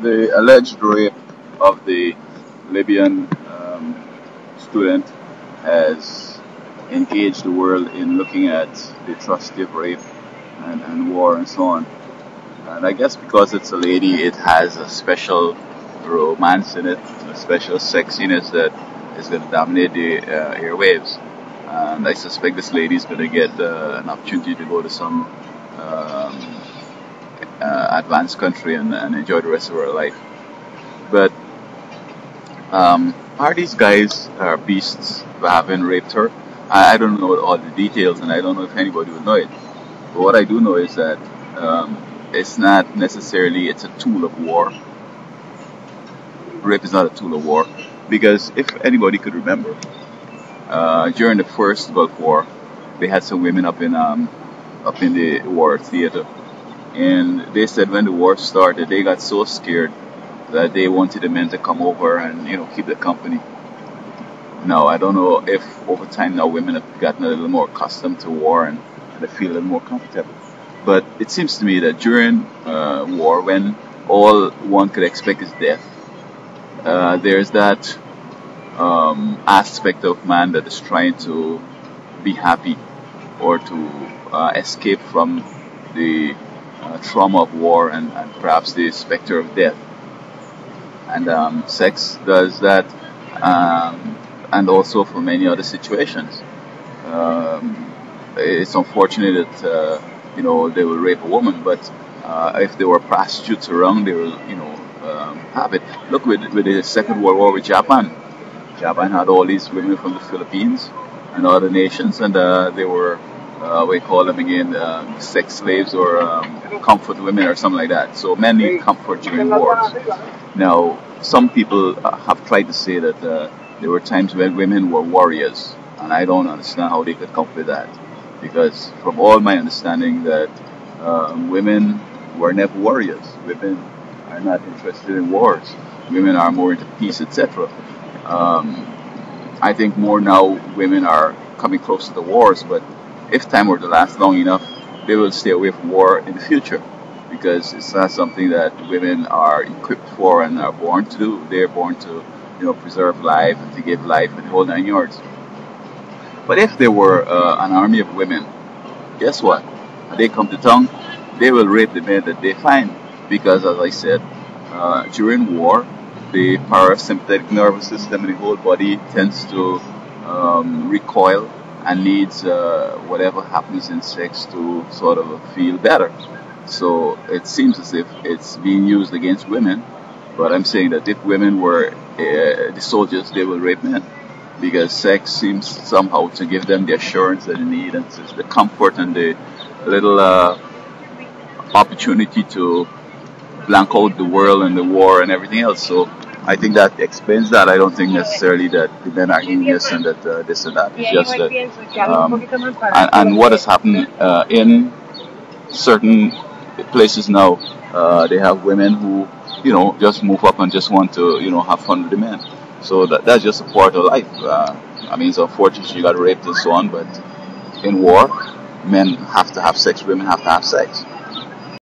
The alleged rape of the Libyan student has engaged the world in looking at the atrocity of rape and war and so on. And I guess because it's a lady, it has a special romance in it, a special sexiness that is going to dominate the airwaves. And I suspect this lady is going to get an opportunity to go to some um, advanced country and enjoy the rest of her life. But are these guys beasts for having raped her? I don't know all the details, and I don't know if anybody will know it. But what I do know is that it's not necessarily it's a tool of war. Rape is not a tool of war, because if anybody could remember, during the first Gulf War, they had some women up in the war theater, and they said when the war started, they got so scared that they wanted the men to come over and keep the company. Now I don't know if over time now women have gotten a little more accustomed to war and they feel a little more comfortable. But it seems to me that during war, when all one could expect is death, there's that aspect of man that is trying to be happy or to escape from the trauma of war and perhaps the specter of death. And sex does that, and also for many other situations. It's unfortunate that they will rape a woman, but if there were prostitutes around, they will have it. Look with the Second World War with Japan. Japan had all these women from the Philippines and other nations, and they were we call them again sex slaves or comfort women or something like that. So men need comfort during wars. Now, some people have tried to say that there were times when women were warriors, and I don't understand how they could come up with that, because from all my understanding that women were never warriors. Women are not interested in wars. Women are more into peace, etc. I think more now women are coming close to the wars, but if time were to last long enough, they will stay away from war in the future, because it's not something that women are equipped for and are born to do. They're born to, preserve life and to give life and the whole 9 yards. But if there were an army of women, guess what? When they come to town, they will rape the men that they find, because, as I said, during war, the parasympathetic nervous system in the whole body tends to recoil and needs whatever happens in sex to sort of feel better. So it seems as if it's being used against women, but I'm saying that if women were the soldiers, they will rape men, because sex seems somehow to give them the assurance that they need, and the comfort and the little opportunity to blank out the world and the war and everything else. So I think that explains that. I don't think necessarily that the men are heinous and that this and that. It's just that, and what has happened in certain places now, they have women who, just move up and just want to, have fun with the men. So that's just a part of life. I mean, it's unfortunate you got raped and so on, but in war, men have to have sex, women have to have sex.